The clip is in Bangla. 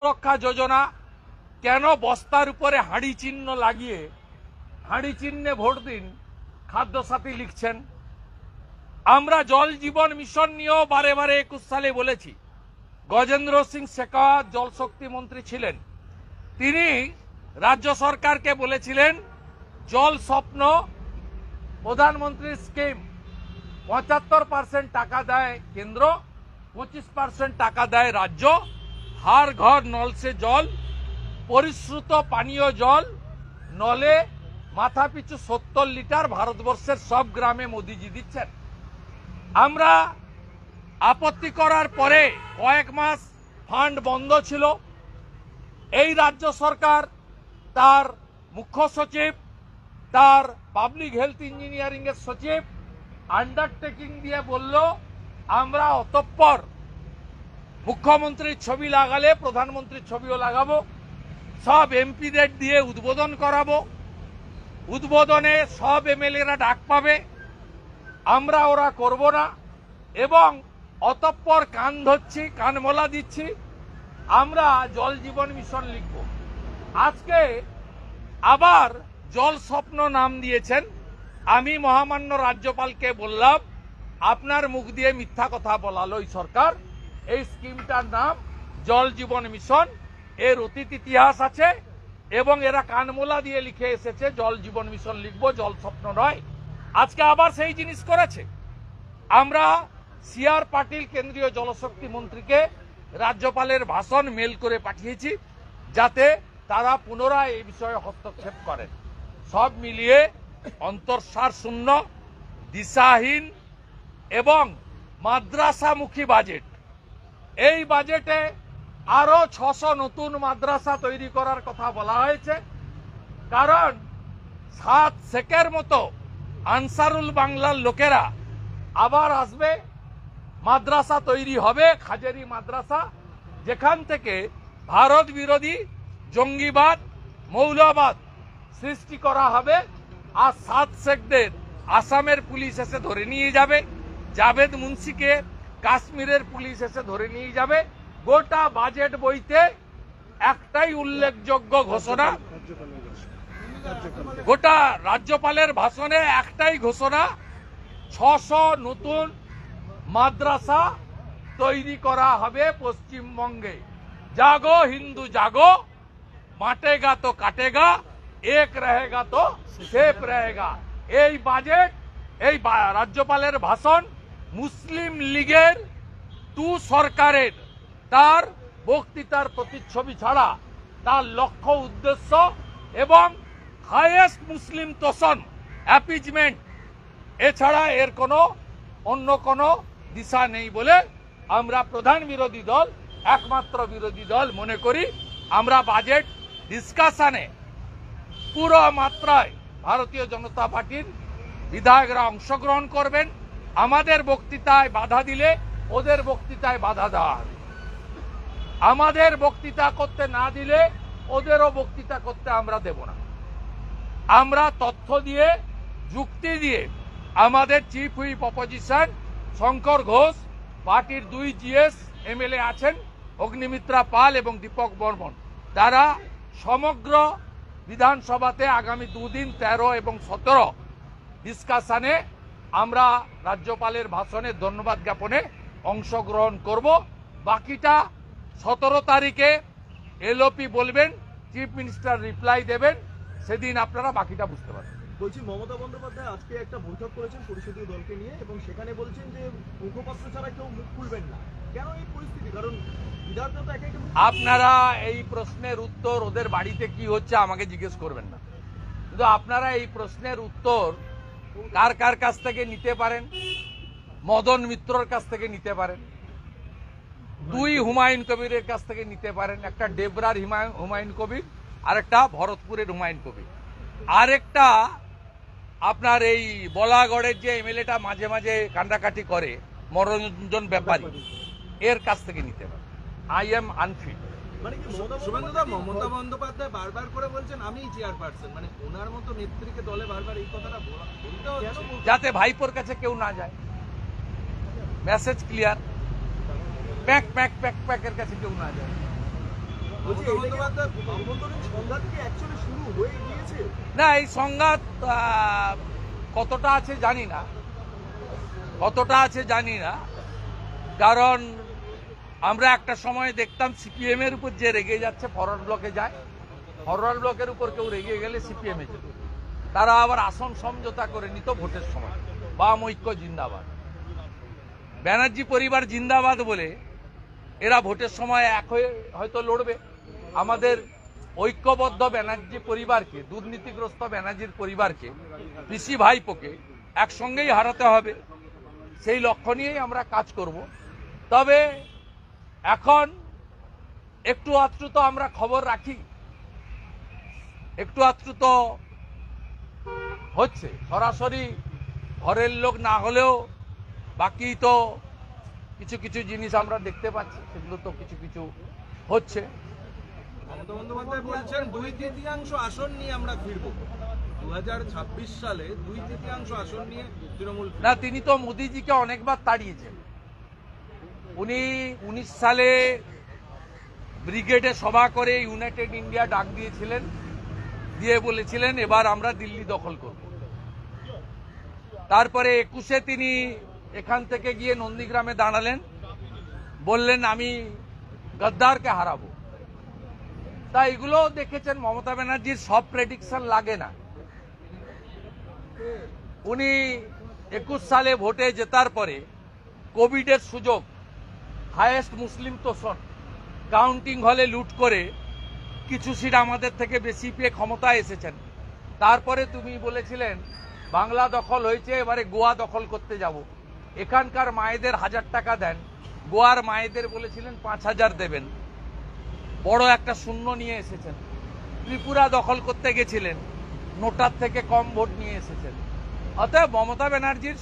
রক্ষা যোজনা কেন বস্তার উপরে হাঁড়ি চিহ্ন লাগিয়ে হাঁড়ি চিহ্নে ভোট দিন খাদ্য সাথী লিখছেন? আমরা জল জীবন মিশন নিয়েও বারে বারে 21 সালে বলেছি। গজেন্দ্র সিং শেখাওয়াত জল শক্তি মন্ত্রী ছিলেন, তিনি রাজ্য সরকারকে বলেছিলেন জল স্বপ্ন প্রধানমন্ত্রীর স্কিম 75% টাকা দেয় কেন্দ্র, 25% টাকা দেয় রাজ্য। হার ঘর নল সে জল, পরিশ্রুত পানীয় জল নলে মাথা পিছু 70 লিটার ভারতবর্ষের সব গ্রামে মোদিজি দিচ্ছেন। আমরা আপত্তি করার পরে কয়েক মাস ফান্ড বন্ধ ছিল। এই রাজ্য সরকার তার মুখ্য সচিব, তার পাবলিক হেলথ ইঞ্জিনিয়ারিং এর সচিব আন্ডারটেকিং দিয়ে বলল আমরা অতঃপর মুখ্যমন্ত্রীর ছবি লাগালে প্রধানমন্ত্রীর ছবিও লাগাবো, সব এমপিদের দিয়ে উদ্বোধন করাবো, উদ্বোধনে সব এমএলএরা ডাক পাবে, আমরা ওরা করব না এবং অতঃপর কান ধরছি, কানমোলা দিচ্ছি, আমরা জল জীবন মিশন লিখব। আজকে আবার জল স্বপ্ন নাম দিয়েছেন। আমি মহামান্য রাজ্যপালকে বললাম আপনার মুখ দিয়ে মিথ্যা কথা বলালো এই সরকার। এই স্কিমটার নাম জল জীবন মিশন, এর অতীত ইতিহাস আছে এবং এরা কানমোলা দিয়ে লিখে এসেছে জল জীবন মিশন লিখবো, জল স্বপ্ন নয়। আজকে আবার সেই জিনিস করেছে। আমরা সিআর পাটিল কেন্দ্রীয় জলশক্তি মন্ত্রীকে রাজ্যপালের ভাষণ মেল করে পাঠিয়েছি যাতে তারা পুনরায় এই বিষয়ে হস্তক্ষেপ করেন। সব মিলিয়ে অন্তঃসার শূন্য, দিশাহীন এবং মাদ্রাসামুখী বাজেট। এই বাজেটে আরো 600 নতুন মাদ্রাসা তৈরি করার কথা বলা হয়েছে, কারণ 7 শেখের মতো আনসারুল বাংলার লোকেরা আবার আসবে, মাদ্রাসা তৈরি হবে, খাজেরি মাদ্রাসা, যেখান থেকে ভারত বিরোধী জঙ্গিবাদ, মৌলবাদ সৃষ্টি করা হবে। আর 7 শেখদের আসামের পুলিশ এসে ধরে নিয়ে যাবে, জাভেদ মুন্সিকে কাশ্মীরের পুলিশ এসে ধরে নিয়ে যাবে। গোটা বাজেট বইতে একটাই উল্লেখযোগ্য ঘোষণা, গোটা রাজ্যপালের ভাষণে একটাই ঘোষণা, 600 নতুন মাদ্রাসা তৈরি করা হবে পশ্চিমবঙ্গে। জাগো হিন্দু জাগো, বাঁটেগা তো কাটেগা, এক রহেগা তো সেফ রহেগা। এই বাজেট, এই রাজ্যপালের ভাষণ মুসলিম লীগের সরকারের তার বক্তৃতার প্রতিচ্ছবি ছাড়া তার লক্ষ্য উদ্দেশ্য এবং হাইয়েস্ট মুসলিম তোষণ, অ্যাপিজমেন্ট এছাড়া এর কোনো অন্য কোনো দিশা নেই বলে আমরা প্রধান বিরোধী দল, একমাত্র বিরোধী দল মনে করি। আমরা বাজেট ডিসকাশনে পুরো মাত্রায় ভারতীয় জনতা পার্টির বিধায়করা অংশগ্রহণ করবেন। আমাদের বক্তৃতায় বাধা দিলে ওদের বক্তৃতায় বাধা দেওয়া হবে, আমাদের বক্তৃতা করতে না দিলে ওদেরও বক্তৃতা করতে আমরা দেব না। আমরা তথ্য দিয়ে, যুক্তি দিয়ে, আমাদের chief whip opposition Shankar Ghosh, পার্টির 2 জিএস এমএলএ আছেন, অগ্নিমিত্রা পাল এবং দীপক বর্মন, তারা সমগ্র বিধানসভাতে আগামী 2 দিন 13 এবং 17 ডিসকাশনে আমরা রাজ্যপালের ভাষণে ধন্যবাদ জ্ঞাপনে অংশগ্রহণ করব। বাকিটা 17 তারিখে এলওপি বলবেন, চিফ মিনিস্টার রিপ্লাই দেবেন, সেদিন আপনারা বাকিটা বুঝতে পারবেন। বলছি, মমতা বন্দ্যোপাধ্যায় আজকে একটা বৈঠক করেছেন পরিষদীয় দলকে নিয়ে এবং সেখানে বলছেন যে মুখপাত্র ছাড়া কেউ মুখ খুলবেন না। কেন এই পরিস্থিতি? কারণ আপনারা এই প্রশ্নের উত্তর ওদের বাড়িতে কি হচ্ছে আমাকে জিজ্ঞেস করবেন না, কিন্তু আপনারা এই প্রশ্নের উত্তর কার কার কাছ থেকে নিতে পারেন? মদন মিত্রর কাছ থেকে নিতে পারেন, 2 হুমায়ুন কবিরের কাছ থেকে নিতে পারেন, একটা ডেবরার হুমায়ুন কবির, আরেকটা ভরতপুরের হুমায়ুন কবির, আরেকটা আপনার এই বলাগড়ের যে এমএলএটা মাঝে মাঝে কান্ডাকাটি করে মনোরঞ্জন ব্যাপারী, এর কাছ থেকে নিতে পারেন। I am unfit. মানে কি মমতা বন্দ্যোপাধ্যায় বারবার করে বলছেন আমি চেয়ারপারসন, মানে ওনার মতো নেত্রীকে দলে বারবার এই কথাটা বলতে হচ্ছে যাতে ভাইপোর কাছে কেউ না যায়। Message clear, pack pack pack প্যাকের কাছে কেউ না যায়। মমতা বন্দ্যোপাধ্যায় অভ্যন্তরীণ সংঘাত কি অ্যাকচুয়ালি শুরু হয়ে গিয়েছে? না, এই সংঘাত কতটা আছে জানি না, কারণ আমরা একটা সময় দেখতাম সিপিএম এর উপর যে রেগে যাচ্ছে ফরওয়ার্ড ব্লকে যায়, ফরওয়ার্ড ব্লকের উপর কেউ রেগে গেলে সিপিএম এ যেত, তারা আবার আসন সমঝোতা করে নিত ভোটের সময়। বাম ঐক্য জিন্দাবাদ, ব্যানার্জি পরিবার জিন্দাবাদ বলে এরা ভোটের সময় এক হয়ে হয়তো লড়বে। আমাদের ঐক্যবদ্ধ ব্যানার্জি পরিবারকে, দুর্নীতিগ্রস্ত ব্যানার্জির পরিবারকে, পিসি ভাইপোকে একসঙ্গেই হারাতে হবে, সেই লক্ষ্য নিয়েই আমরা কাজ করব। তবে এখন একটু আধটু তো আমরা খবর রাখি, একটু আধটু তো হচ্ছে, সরাসরি ঘরের লোক না হলেও বাকি তো কিছু কিছু জিনিস আমরা দেখতে পাচ্ছি, সেগুলো তো কিছু কিছু হচ্ছে। মমতা বন্দ্যোপাধ্যায় বলছেন 2/3 আসন নিয়ে আমরা ফিরবো 2026 সালে, 2/3 আসন নিয়ে তৃণমূল না, তিনি তো মোদিজিকে অনেকবার তাড়িয়েছেন। উনি 19 সালে ব্রিগেডে সভা করে ইউনাইটেড ইন্ডিয়া ডাক দিয়েছিলেন, দিয়ে বলেছিলেন এবার আমরা দিল্লি দখল করব। তারপরে 21-এ তিনি এখান থেকে গিয়ে নন্দীগ্রামে দাঁড়ালেন, বললেন আমি গদ্দারকে হারাবো। তাই এগুলো দেখেছেন, মমতা ব্যানার্জির সব প্রেডিকশন লাগে না। উনি 21 সালে ভোটে জেতার পরে কোভিডের সুযোগ, হাইয়েস্ট মুসলিম তোষণ, কাউন্টিং হলে লুট করে কিছু সিট আমাদের থেকে বেশি পেয়ে ক্ষমতায় এসেছেন। তারপরে তুমি বলেছিলেন বাংলা দখল হয়েছে, এবারে গোয়া দখল করতে যাব, এখানকার মায়েদের 1000 টাকা দেন, গোয়ার মায়েদের বলেছিলেন 5000 দেবেন, বড় একটা শূন্য নিয়ে এসেছেন। ত্রিপুরা দখল করতে গেছিলেন, নোটার থেকে কম ভোট নিয়ে এসেছেন। অতএব মমতা ব্যানার্জির